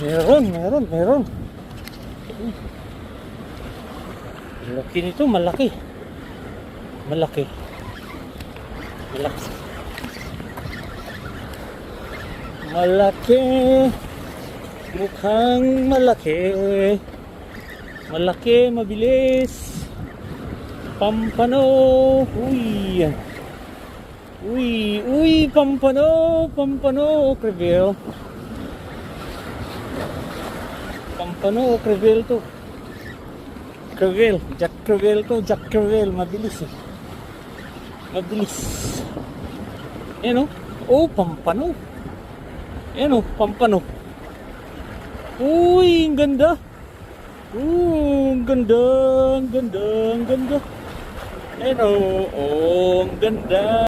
Meron. Laki nito, malaki. Mukhang malaki. Malaki, mabilis. Pampano. Uy, Pampano, Crevel. Pampano, Crevel to. Jack Crevel, mabilis eh. Ayan o. Oh, Pampano. Ayan o, Pampano. Uy, ang ganda. Ang ganda. Ayan o, ang ganda.